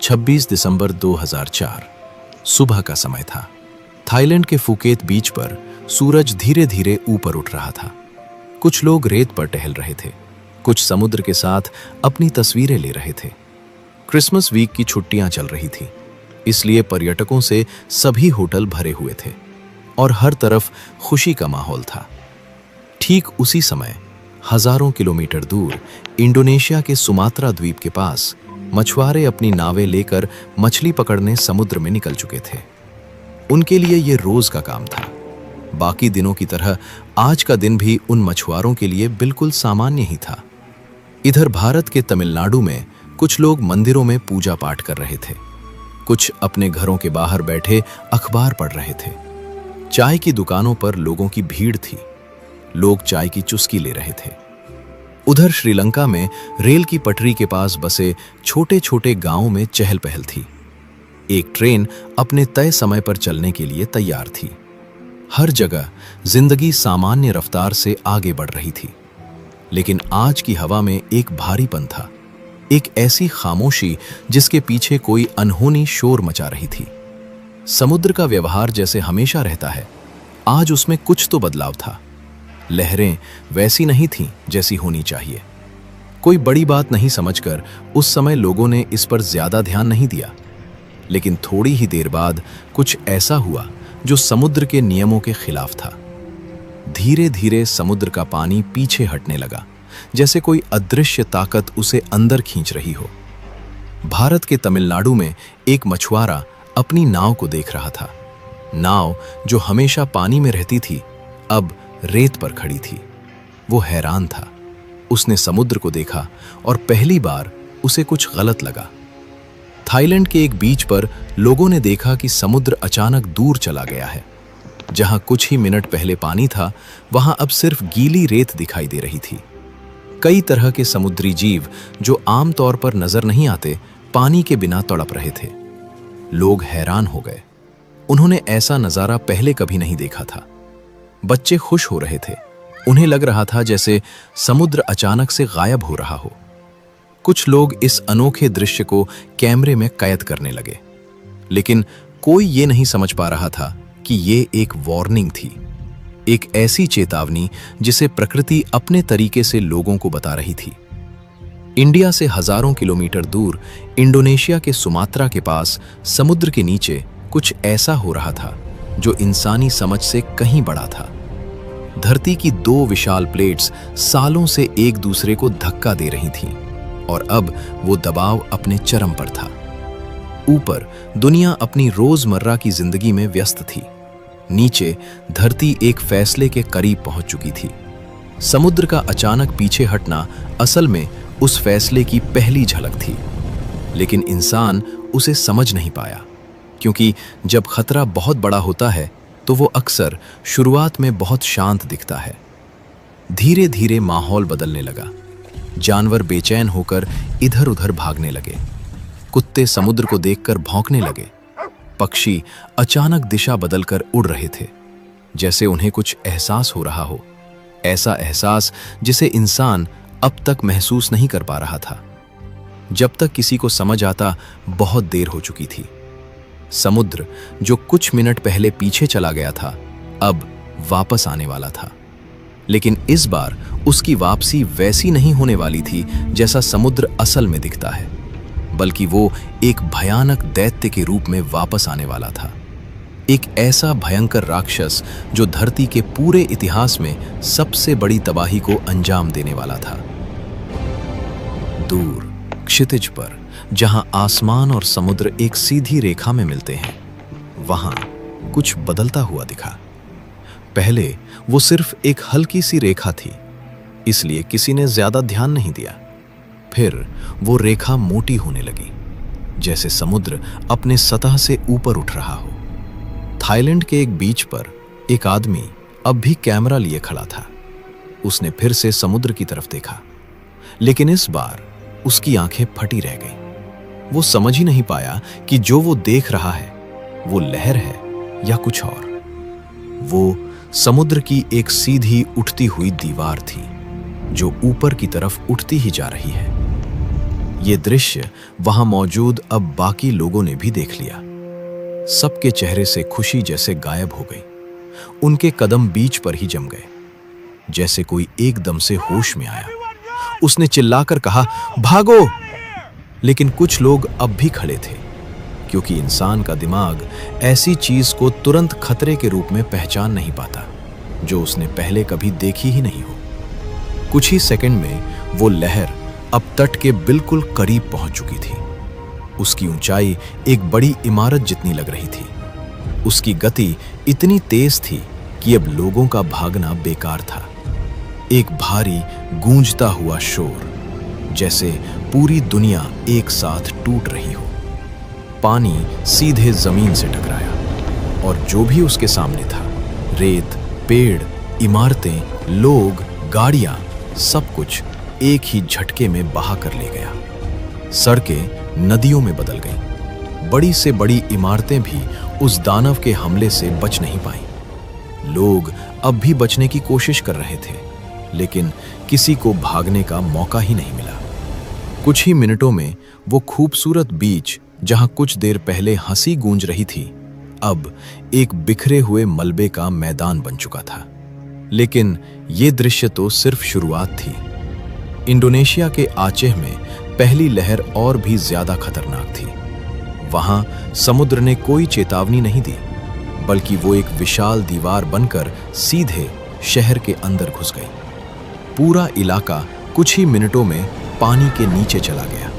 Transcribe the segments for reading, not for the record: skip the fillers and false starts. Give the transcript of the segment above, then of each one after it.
26 दिसंबर 2004 सुबह का समय था। थाईलैंड के फुकेत बीच पर सूरज धीरे धीरे ऊपर उठ रहा था। कुछ लोग रेत पर टहल रहे थे, कुछ समुद्र के साथ अपनी तस्वीरें ले रहे थे। क्रिसमस वीक की छुट्टियां चल रही थी, इसलिए पर्यटकों से सभी होटल भरे हुए थे और हर तरफ खुशी का माहौल था। ठीक उसी समय हजारों किलोमीटर दूर इंडोनेशिया के सुमात्रा द्वीप के पास मछुआरे अपनी नावें लेकर मछली पकड़ने समुद्र में निकल चुके थे। उनके लिए यह रोज का काम था। बाकी दिनों की तरह आज का दिन भी उन मछुआरों के लिए बिल्कुल सामान्य ही था। इधर भारत के तमिलनाडु में कुछ लोग मंदिरों में पूजा पाठ कर रहे थे, कुछ अपने घरों के बाहर बैठे अखबार पढ़ रहे थे। चाय की दुकानों पर लोगों की भीड़ थी, लोग चाय की चुस्की ले रहे थे। उधर श्रीलंका में रेल की पटरी के पास बसे छोटे छोटे गांवों में चहल पहल थी। एक ट्रेन अपने तय समय पर चलने के लिए तैयार थी। हर जगह जिंदगी सामान्य रफ्तार से आगे बढ़ रही थी, लेकिन आज की हवा में एक भारीपन था, एक ऐसी खामोशी जिसके पीछे कोई अनहोनी शोर मचा रही थी। समुद्र का व्यवहार जैसे हमेशा रहता है, आज उसमें कुछ तो बदलाव था। लहरें वैसी नहीं थीं जैसी होनी चाहिए। कोई बड़ी बात नहीं समझकर उस समय लोगों ने इस पर ज्यादा ध्यान नहीं दिया, लेकिन थोड़ी ही देर बाद कुछ ऐसा हुआ जो समुद्र के नियमों के खिलाफ था। धीरे धीरे समुद्र का पानी पीछे हटने लगा, जैसे कोई अदृश्य ताकत उसे अंदर खींच रही हो। भारत के तमिलनाडु में एक मछुआरा अपनी नाव को देख रहा था। नाव जो हमेशा पानी में रहती थी, अब रेत पर खड़ी थी। वो हैरान था। उसने समुद्र को देखा और पहली बार उसे कुछ गलत लगा। थाईलैंड के एक बीच पर लोगों ने देखा कि समुद्र अचानक दूर चला गया है। जहां कुछ ही मिनट पहले पानी था, वहां अब सिर्फ गीली रेत दिखाई दे रही थी। कई तरह के समुद्री जीव जो आमतौर पर नजर नहीं आते, पानी के बिना तड़प रहे थे। लोग हैरान हो गए। उन्होंने ऐसा नजारा पहले कभी नहीं देखा था। बच्चे खुश हो रहे थे। उन्हें लग रहा था जैसे समुद्र अचानक से गायब हो रहा हो। कुछ लोग इस अनोखे दृश्य को कैमरे में कैद करने लगे, लेकिन कोई ये नहीं समझ पा रहा था कि ये एक वार्निंग थी, एक ऐसी चेतावनी जिसे प्रकृति अपने तरीके से लोगों को बता रही थी। इंडिया से हजारों किलोमीटर दूर इंडोनेशिया के सुमात्रा के पास समुद्र के नीचे कुछ ऐसा हो रहा था जो इंसानी समझ से कहीं बड़ा था। धरती की दो विशाल प्लेट्स सालों से एक दूसरे को धक्का दे रही थीं, और अब वो दबाव अपने चरम पर था। ऊपर दुनिया अपनी रोजमर्रा की जिंदगी में व्यस्त थी। नीचे धरती एक फैसले के करीब पहुंच चुकी थी। समुद्र का अचानक पीछे हटना असल में उस फैसले की पहली झलक थी, लेकिन इंसान उसे समझ नहीं पाया, क्योंकि जब खतरा बहुत बड़ा होता है तो वो अक्सर शुरुआत में बहुत शांत दिखता है। धीरे धीरे माहौल बदलने लगा। जानवर बेचैन होकर इधर उधर भागने लगे। कुत्ते समुद्र को देखकर भौंकने लगे। पक्षी अचानक दिशा बदलकर उड़ रहे थे, जैसे उन्हें कुछ एहसास हो रहा हो, ऐसा एहसास जिसे इंसान अब तक महसूस नहीं कर पा रहा था। जब तक किसी को समझ आता, बहुत देर हो चुकी थी। समुद्र जो कुछ मिनट पहले पीछे चला गया था, अब वापस आने वाला था। लेकिन इस बार उसकी वापसी वैसी नहीं होने वाली थी जैसा समुद्र असल में दिखता है, बल्कि वो एक भयानक दैत्य के रूप में वापस आने वाला था। एक ऐसा भयंकर राक्षस जो धरती के पूरे इतिहास में सबसे बड़ी तबाही को अंजाम देने वाला था। दूर क्षितिज पर, जहां आसमान और समुद्र एक सीधी रेखा में मिलते हैं, वहां कुछ बदलता हुआ दिखा। पहले वो सिर्फ एक हल्की सी रेखा थी, इसलिए किसी ने ज्यादा ध्यान नहीं दिया। फिर वो रेखा मोटी होने लगी, जैसे समुद्र अपने सतह से ऊपर उठ रहा हो। थाईलैंड के एक बीच पर एक आदमी अब भी कैमरा लिए खड़ा था। उसने फिर से समुद्र की तरफ देखा, लेकिन इस बार उसकी आंखें फटी रह गईं। वो समझ ही नहीं पाया कि जो वो देख रहा है वो लहर है या कुछ और। वो समुद्र की एक सीधी उठती हुई दीवार थी जो ऊपर की तरफ उठती ही जा रही है। ये दृश्य वहां मौजूद अब बाकी लोगों ने भी देख लिया। सबके चेहरे से खुशी जैसे गायब हो गई। उनके कदम बीच पर ही जम गए, जैसे कोई एकदम से होश में आया। उसने चिल्लाकर कहा, भागो! लेकिन कुछ लोग अब भी खड़े थे, क्योंकि इंसान का दिमाग ऐसी चीज को तुरंत खतरे के रूप में पहचान नहीं पाता जो उसने पहले कभी देखी ही नहीं हो। कुछ ही सेकंड में वो लहर अब तट के बिल्कुल करीब पहुंच चुकी थी। उसकी ऊंचाई एक बड़ी इमारत जितनी लग रही थी। उसकी गति इतनी तेज थी कि अब लोगों का भागना बेकार था। एक भारी गूंजता हुआ शोर, जैसे पूरी दुनिया एक साथ टूट रही हो। पानी सीधे जमीन से टकराया और जो भी उसके सामने था, रेत, पेड़, इमारतें, लोग, गाड़ियां, सब कुछ एक ही झटके में बहा कर ले गया। सड़कें नदियों में बदल गईं। बड़ी से बड़ी इमारतें भी उस दानव के हमले से बच नहीं पाईं। लोग अब भी बचने की कोशिश कर रहे थे, लेकिन किसी को भागने का मौका ही नहीं मिला। कुछ ही मिनटों में वो खूबसूरत बीच, जहां कुछ देर पहले हंसी गूंज रही थी, अब एक बिखरे हुए मलबे का मैदान बन चुका था। लेकिन ये दृश्य तो सिर्फ शुरुआत थी। इंडोनेशिया के आचेह में पहली लहर और भी ज्यादा खतरनाक थी। वहां समुद्र ने कोई चेतावनी नहीं दी, बल्कि वो एक विशाल दीवार बनकर सीधे शहर के अंदर घुस गई। पूरा इलाका कुछ ही मिनटों में पानी के नीचे चला गया।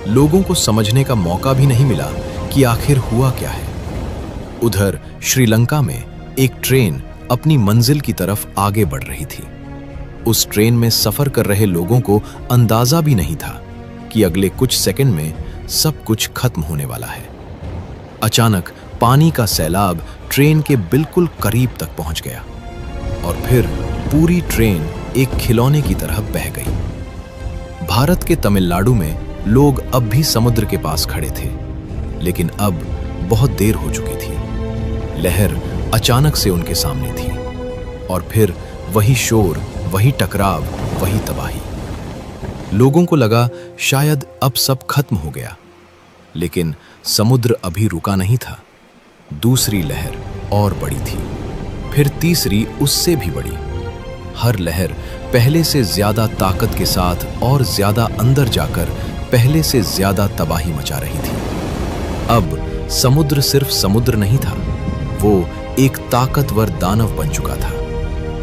लोगों को समझने का मौका भी नहीं मिला कि आखिर हुआ क्या है। उधर श्रीलंका में एक ट्रेन अपनी मंजिल की तरफ आगे बढ़ रही थी। उस ट्रेन में सफर कर रहे लोगों को अंदाजा भी नहीं था कि अगले कुछ सेकंड में सब कुछ खत्म होने वाला है। अचानक पानी का सैलाब ट्रेन के बिल्कुल करीब तक पहुंच गया और फिर पूरी ट्रेन एक खिलौने की तरह बह गई। भारत के तमिलनाडु में लोग अब भी समुद्र के पास खड़े थे, लेकिन अब बहुत देर हो चुकी थी। लहर अचानक से उनके सामने थी और फिर वही शोर, वही टकराव, वही तबाही। लोगों को लगा शायद अब सब खत्म हो गया, लेकिन समुद्र अभी रुका नहीं था। दूसरी लहर और बड़ी थी, फिर तीसरी उससे भी बड़ी। हर लहर पहले से ज्यादा ताकत के साथ और ज्यादा अंदर जाकर पहले से ज्यादा तबाही मचा रही थी। अब समुद्र सिर्फ समुद्र नहीं था, वो एक ताकतवर दानव बन चुका था।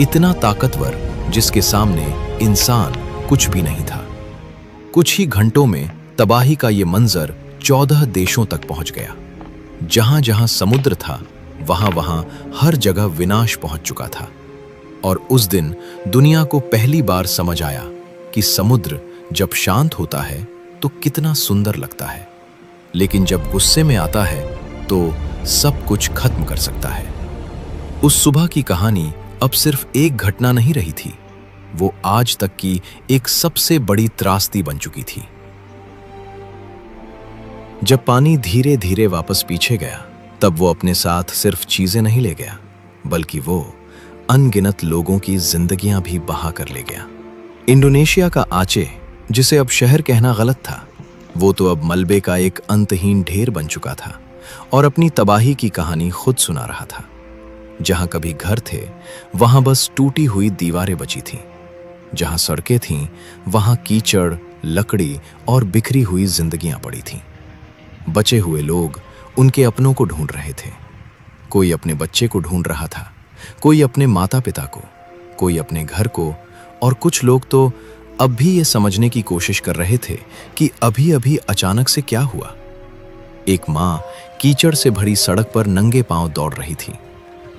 इतना ताकतवर जिसके सामने इंसान कुछ भी नहीं था। कुछ ही घंटों में तबाही का ये मंजर 14 देशों तक पहुंच गया। जहां जहां समुद्र था, वहां वहां हर जगह विनाश पहुंच चुका था। और उस दिन दुनिया को पहली बार समझ आया कि समुद्र जब शांत होता है तो कितना सुंदर लगता है, लेकिन जब गुस्से में आता है तो सब कुछ खत्म कर सकता है। उस सुबह की कहानी अब सिर्फ एक घटना नहीं रही थी, वो आज तक की एक सबसे बड़ी त्रासदी बन चुकी थी। जब पानी धीरे धीरे वापस पीछे गया, तब वो अपने साथ सिर्फ चीजें नहीं ले गया, बल्कि वो अनगिनत लोगों की जिंदगियां भी बहा कर ले गया। इंडोनेशिया का आचे, जिसे अब शहर कहना गलत था, वो तो अब मलबे का एक अंतहीन ढेर बन चुका था और अपनी तबाही की कहानी खुद सुना रहा था। जहां कभी घर थे, वहां बस टूटी हुई दीवारें बची थीं। जहां सड़कें थीं, वहां कीचड़, लकड़ी और बिखरी हुई जिंदगियां पड़ी थीं। बचे हुए लोग उनके अपनों को ढूंढ रहे थे। कोई अपने बच्चे को ढूंढ रहा था, कोई अपने माता पिता को, कोई अपने घर को, और कुछ लोग तो अब भी ये समझने की कोशिश कर रहे थे कि अभी अभी अचानक से क्या हुआ। एक माँ कीचड़ से भरी सड़क पर नंगे पांव दौड़ रही थी।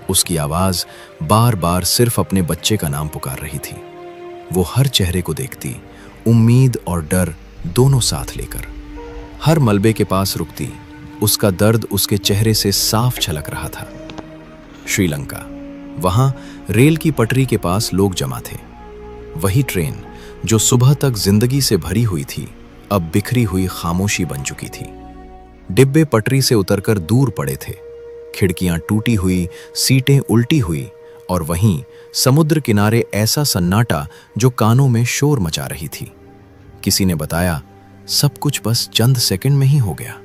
उसकी आवाज बार बार सिर्फ अपने बच्चे का नाम पुकार रही थी। वो हर चेहरे को देखती, उम्मीद और डर दोनों साथ लेकर। हर मलबे के पास रुकती, उसका दर्द उसके चेहरे से साफ झलक रहा था। श्रीलंका, वहां रेल की पटरी के पास लोग जमा थे। वही ट्रेन जो सुबह तक जिंदगी से भरी हुई थी, अब बिखरी हुई खामोशी बन चुकी थी। डिब्बे पटरी से उतरकर दूर पड़े थे, खिड़कियां टूटी हुई, सीटें उल्टी हुई, और वहीं समुद्र किनारे ऐसा सन्नाटा जो कानों में शोर मचा रही थी। किसी ने बताया, सब कुछ बस चंद सेकंड में ही हो गया।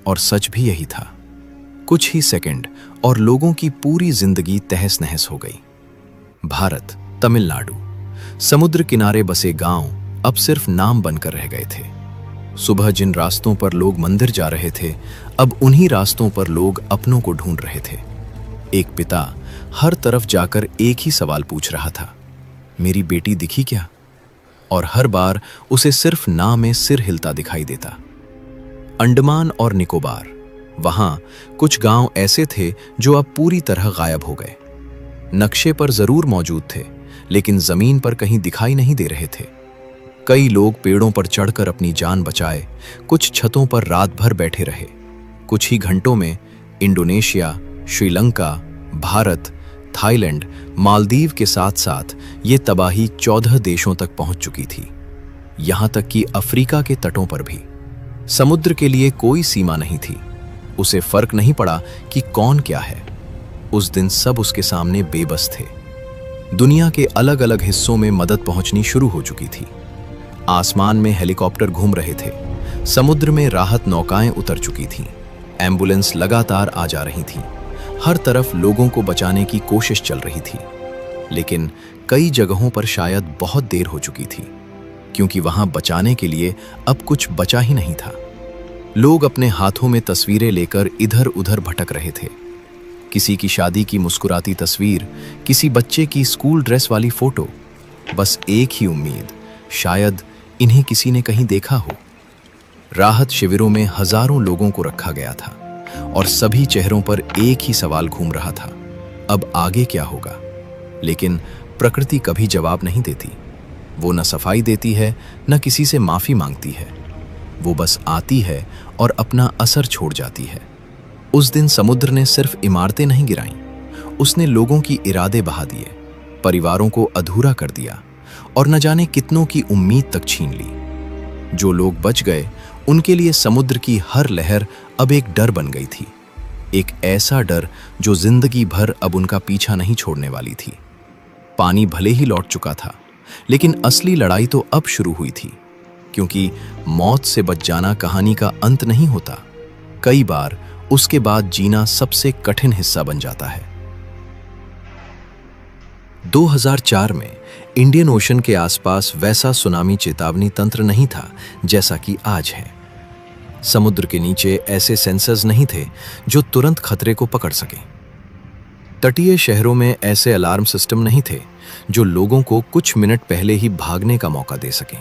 और सच भी यही था। कुछ ही सेकंड और लोगों की पूरी जिंदगी तहस नहस हो गई। भारत, तमिलनाडु, समुद्र किनारे बसे गांव अब सिर्फ नाम बनकर रह गए थे। सुबह जिन रास्तों पर लोग मंदिर जा रहे थे, अब उन्हीं रास्तों पर लोग अपनों को ढूंढ रहे थे। एक पिता हर तरफ जाकर एक ही सवाल पूछ रहा था, मेरी बेटी दिखी क्या? और हर बार उसे सिर्फ नाम में सिर हिलता दिखाई देता। अंडमान और निकोबार, वहां कुछ गांव ऐसे थे जो अब पूरी तरह गायब हो गए। नक्शे पर जरूर मौजूद थे, लेकिन जमीन पर कहीं दिखाई नहीं दे रहे थे। कई लोग पेड़ों पर चढ़कर अपनी जान बचाए, कुछ छतों पर रात भर बैठे रहे। कुछ ही घंटों में इंडोनेशिया, श्रीलंका, भारत, थाईलैंड, मालदीव के साथ साथ ये तबाही 14 देशों तक पहुंच चुकी थी। यहां तक कि अफ्रीका के तटों पर भी। समुद्र के लिए कोई सीमा नहीं थी। उसे फर्क नहीं पड़ा कि कौन क्या है। उस दिन सब उसके सामने बेबस थे। दुनिया के अलग अलग हिस्सों में मदद पहुंचनी शुरू हो चुकी थी। आसमान में हेलीकॉप्टर घूम रहे थे, समुद्र में राहत नौकाएं उतर चुकी थीं, एम्बुलेंस लगातार आ जा रही थीं। हर तरफ लोगों को बचाने की कोशिश चल रही थी। लेकिन कई जगहों पर शायद बहुत देर हो चुकी थी, क्योंकि वहां बचाने के लिए अब कुछ बचा ही नहीं था। लोग अपने हाथों में तस्वीरें लेकर इधर उधर भटक रहे थे। किसी की शादी की मुस्कुराती तस्वीर, किसी बच्चे की स्कूल ड्रेस वाली फोटो। बस एक ही उम्मीद, शायद इन्हें किसी ने कहीं देखा हो। राहत शिविरों में हजारों लोगों को रखा गया था और सभी चेहरों पर एक ही सवाल घूम रहा था, अब आगे क्या होगा? लेकिन प्रकृति कभी जवाब नहीं देती। वो न सफाई देती है, न किसी से माफी मांगती है। वो बस आती है और अपना असर छोड़ जाती है। उस दिन समुद्र ने सिर्फ इमारतें नहीं गिराईं, उसने लोगों की इरादे बहा दिए, परिवारों को अधूरा कर दिया और न जाने कितनों की उम्मीद तक छीन ली। जो लोग बच गए, उनके लिए समुद्र की हर लहर अब एक डर बन गई थी। एक ऐसा डर जो जिंदगी भर अब उनका पीछा नहीं छोड़ने वाली थी। पानी भले ही लौट चुका था, लेकिन असली लड़ाई तो अब शुरू हुई थी, क्योंकि मौत से बच जाना कहानी का अंत नहीं होता। कई बार उसके बाद जीना सबसे कठिन हिस्सा बन जाता है। 2004 में इंडियन ओशन के आसपास वैसा सुनामी चेतावनी तंत्र नहीं था जैसा कि आज है। समुद्र के नीचे ऐसे सेंसर्स नहीं थे जो तुरंत खतरे को पकड़ सकें। तटीय शहरों में ऐसे अलार्म सिस्टम नहीं थे जो लोगों को कुछ मिनट पहले ही भागने का मौका दे सकें।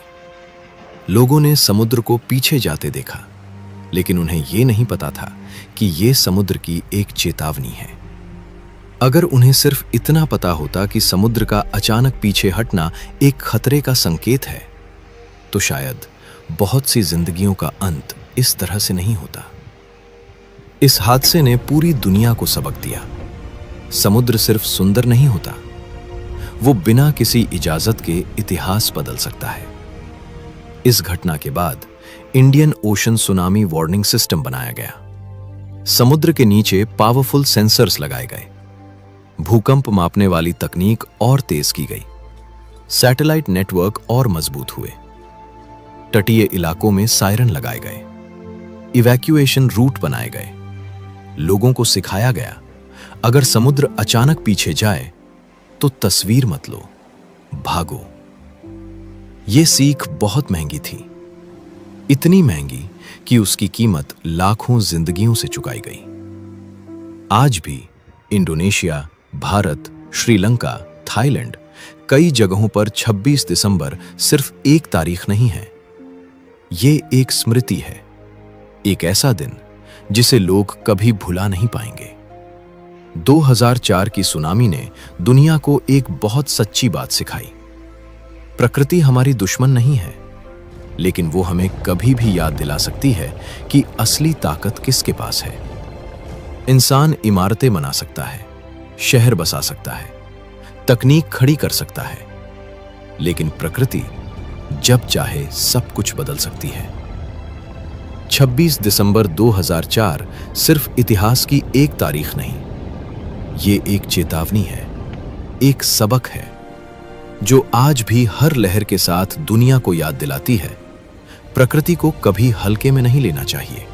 लोगों ने समुद्र को पीछे जाते देखा, लेकिन उन्हें यह नहीं पता था कि यह समुद्र की एक चेतावनी है। अगर उन्हें सिर्फ इतना पता होता कि समुद्र का अचानक पीछे हटना एक खतरे का संकेत है, तो शायद बहुत सी जिंदगियों का अंत इस तरह से नहीं होता। इस हादसे ने पूरी दुनिया को सबक दिया। समुद्र सिर्फ सुंदर नहीं होता, वो बिना किसी इजाजत के इतिहास बदल सकता है। इस घटना के बाद Indian ocean tsunami warning system बनाया गया। समुद्र के नीचे पावरफुल सेंसर्स लगाए गए। भूकंप मापने वाली तकनीक और तेज की गई। सैटेलाइट नेटवर्क और मजबूत हुए। तटीय इलाकों में सायरन लगाए गए। इवैक्यूएशन रूट बनाए गए। लोगों को सिखाया गया, अगर समुद्र अचानक पीछे जाए तो तस्वीर मत लो, भागो। यह सीख बहुत महंगी थी, इतनी महंगी कि उसकी कीमत लाखों जिंदगियों से चुकाई गई। आज भी इंडोनेशिया, भारत, श्रीलंका, थाईलैंड, कई जगहों पर 26 दिसंबर सिर्फ एक तारीख नहीं है। ये एक स्मृति है, एक ऐसा दिन जिसे लोग कभी भुला नहीं पाएंगे। 2004 की सुनामी ने दुनिया को एक बहुत सच्ची बात सिखाई। प्रकृति हमारी दुश्मन नहीं है, लेकिन वो हमें कभी भी याद दिला सकती है कि असली ताकत किसके पास है। इंसान इमारतें बना सकता है, शहर बसा सकता है, तकनीक खड़ी कर सकता है, लेकिन प्रकृति जब चाहे सब कुछ बदल सकती है। 26 दिसंबर 2004 सिर्फ इतिहास की एक तारीख नहीं, ये एक चेतावनी है, एक सबक है, जो आज भी हर लहर के साथ दुनिया को याद दिलाती है, प्रकृति को कभी हल्के में नहीं लेना चाहिए।